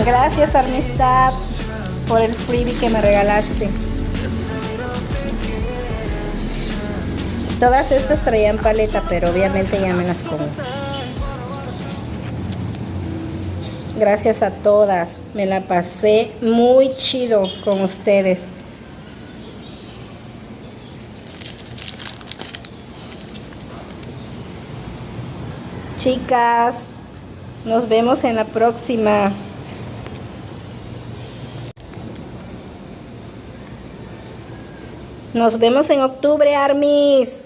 Gracias, amistad, por el freebie que me regalaste. Todas estas traían paleta, pero obviamente ya me las como. Gracias a todas. Me la pasé muy chido con ustedes. Chicas, nos vemos en la próxima. Nos vemos en octubre, Armis.